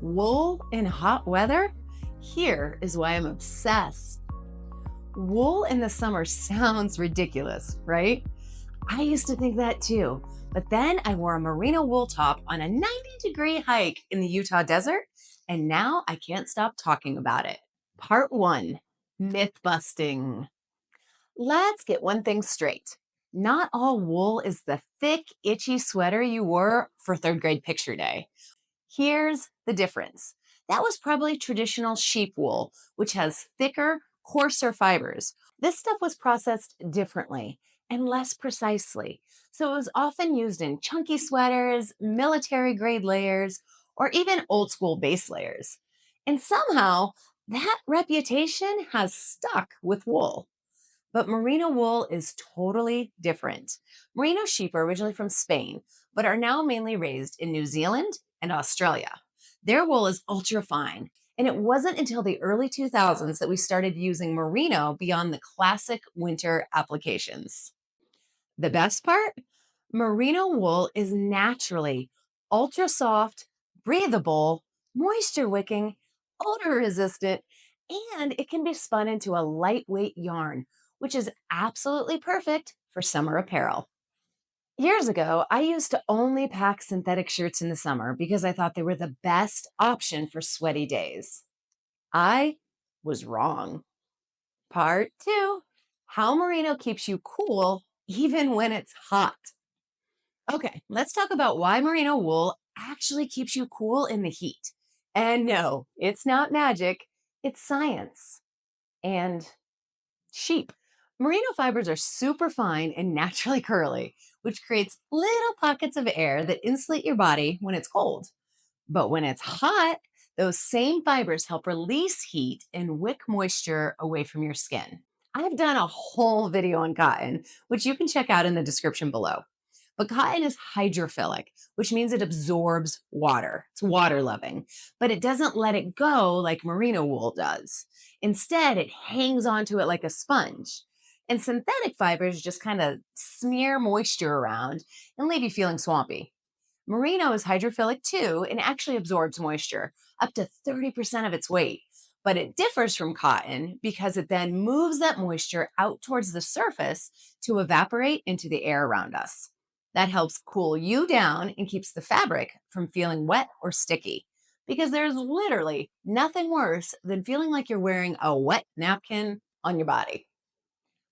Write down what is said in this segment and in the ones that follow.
Wool in hot weather? Here is why I'm obsessed. Wool in the summer sounds ridiculous, right? I used to think that too. But then I wore a merino wool top on a 90-degree hike in the Utah desert, and now I can't stop talking about it. Part one, myth busting. Let's get one thing straight. Not all wool is the thick, itchy sweater you wore for third grade picture day. Here's the difference. That was probably traditional sheep wool, which has thicker, coarser fibers. This stuff was processed differently and less precisely. So it was often used in chunky sweaters, military grade layers, or even old school base layers. And somehow that reputation has stuck with wool. But merino wool is totally different. Merino sheep are originally from Spain, but are now mainly raised in New Zealand and Australia. Their wool is ultra fine, and it wasn't until the early 2000s that we started using merino beyond the classic winter applications. The best part? Merino wool is naturally ultra soft, breathable, moisture wicking, odor resistant, and it can be spun into a lightweight yarn, which is absolutely perfect for summer apparel. Years ago, I used to only pack synthetic shirts in the summer because I thought they were the best option for sweaty days. I was wrong. Part two, how merino keeps you cool even when it's hot. Okay, let's talk about why merino wool actually keeps you cool in the heat. And no, it's not magic, it's science. And sheep. Merino fibers are super fine and naturally curly, which creates little pockets of air that insulate your body when it's cold. But when it's hot, those same fibers help release heat and wick moisture away from your skin. I've done a whole video on cotton, which you can check out in the description below. But cotton is hydrophilic, which means it absorbs water. It's water loving, but it doesn't let it go like merino wool does. Instead, it hangs onto it like a sponge. And synthetic fibers just kind of smear moisture around and leave you feeling swampy. Merino is hydrophilic too and actually absorbs moisture, up to 30% of its weight. But it differs from cotton because it then moves that moisture out towards the surface to evaporate into the air around us. That helps cool you down and keeps the fabric from feeling wet or sticky. Because there's literally nothing worse than feeling like you're wearing a wet napkin on your body.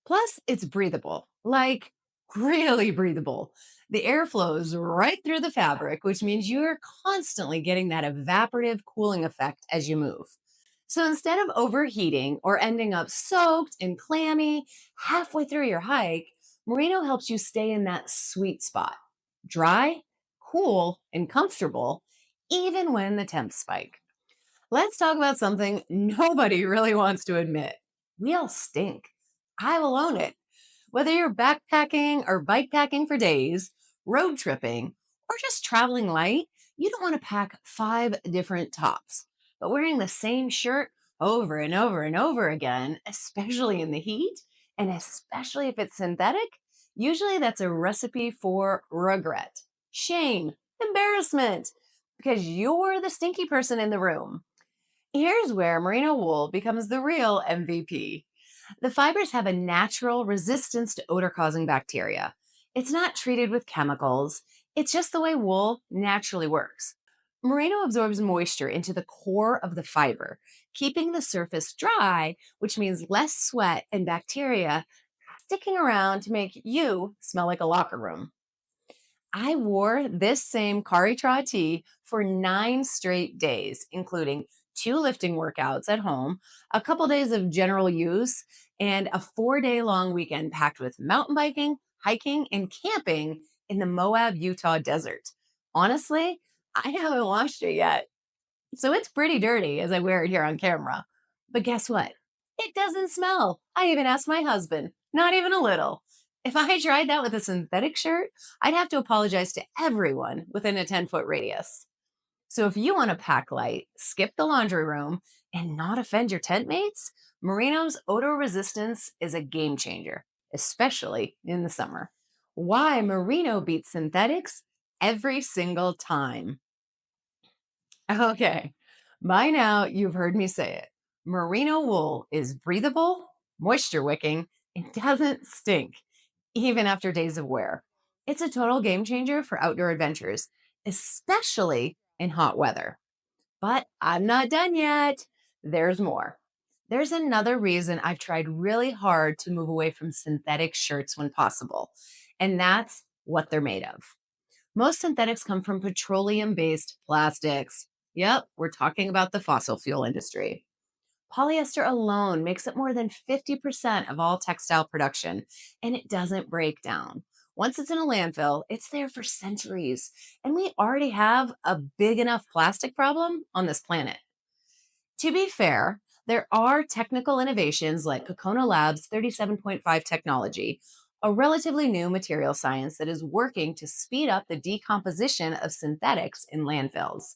Plus, it's breathable, like really breathable. The air flows right through the fabric, which means you're constantly getting that evaporative cooling effect as you move. So instead of overheating or ending up soaked and clammy halfway through your hike, merino helps you stay in that sweet spot, dry, cool, and comfortable, even when the temps spike. Let's talk about something nobody really wants to admit. We all stink. I will own it. Whether you're backpacking or bikepacking for days, road tripping, or just traveling light, you don't want to pack five different tops. But wearing the same shirt over and over and over again, especially in the heat, and especially if it's synthetic, usually that's a recipe for regret, shame, embarrassment, because you're the stinky person in the room. Here's where merino wool becomes the real MVP. The fibers have a natural resistance to odor causing bacteria. It's not treated with chemicals, it's just the way wool naturally works. Merino absorbs moisture into the core of the fiber, keeping the surface dry, which means less sweat and bacteria sticking around to make you smell like a locker room. I wore this same Kari-Tra tee for 9 straight days, including 2 lifting workouts at home, a couple days of general use, and a 4 day long weekend packed with mountain biking, hiking, and camping in the Moab, Utah desert. Honestly, I haven't washed it yet. So it's pretty dirty as I wear it here on camera. But guess what? It doesn't smell. I even asked my husband, not even a little. If I tried that with a synthetic shirt, I'd have to apologize to everyone within a 10-foot radius. So if you want to pack light, skip the laundry room, and not offend your tent mates, Merino's odor resistance is a game changer, especially in the summer. Why Merino beats synthetics every single time. Okay, By now, you've heard me say it. Merino wool is breathable, moisture wicking, and doesn't stink, even after days of wear. It's a total game changer for outdoor adventures, especially in hot weather. But I'm not done yet. There's more. There's another reason I've tried really hard to move away from synthetic shirts when possible, and that's what they're made of. Most synthetics come from petroleum based plastics. Yep, we're talking about the fossil fuel industry. Polyester alone makes up more than 50% of all textile production, and it doesn't break down. Once it's in a landfill, it's there for centuries, and we already have a big enough plastic problem on this planet. To be fair, there are technical innovations like Kokona Labs 37.5 technology, a relatively new material science that is working to speed up the decomposition of synthetics in landfills.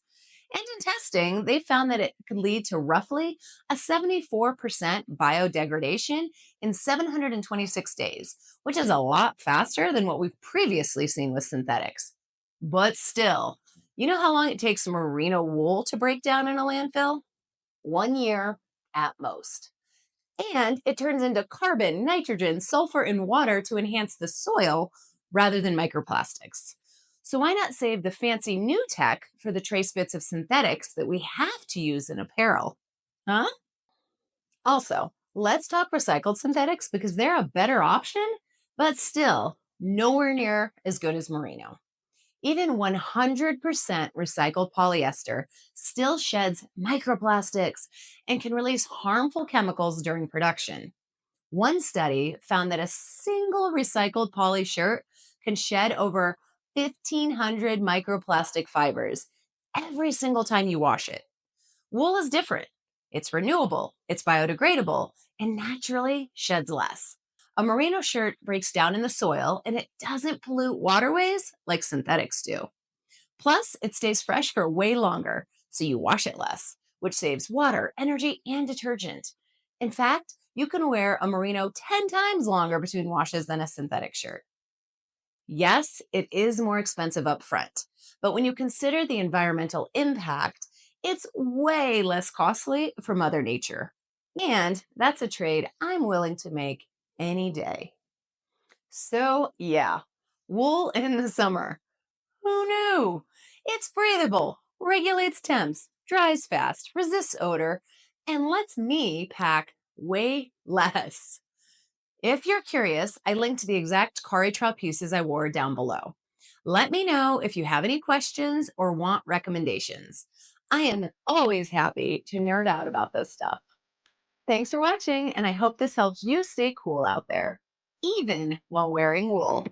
And in testing, they found that it could lead to roughly a 74% biodegradation in 726 days, which is a lot faster than what we've previously seen with synthetics. But still, you know how long it takes merino wool to break down in a landfill? 1 year at most. And it turns into carbon, nitrogen, sulfur, and water to enhance the soil rather than microplastics. So, why not save the fancy new tech for the trace bits of synthetics that we have to use in apparel? Huh? Also, let's talk recycled synthetics because they're a better option, but still nowhere near as good as merino. Even 100% recycled polyester still sheds microplastics and can release harmful chemicals during production. One study found that a single recycled poly shirt can shed over 1,500 microplastic fibers every single time you wash it. Wool is different. It's renewable, it's biodegradable, and naturally sheds less. A merino shirt breaks down in the soil and it doesn't pollute waterways like synthetics do. Plus, it stays fresh for way longer, so you wash it less, which saves water, energy, and detergent. In fact, you can wear a merino 10 times longer between washes than a synthetic shirt. Yes, it is more expensive up front, but when you consider the environmental impact, it's way less costly for Mother Nature. And that's a trade I'm willing to make any day. So, yeah, wool in the summer. Who knew? It's breathable, regulates temps, dries fast, resists odor, and lets me pack way less. If you're curious, I linked the exact Caritra pieces I wore down below. Let me know if you have any questions or want recommendations. I am always happy to nerd out about this stuff. Thanks for watching, and I hope this helps you stay cool out there, even while wearing wool.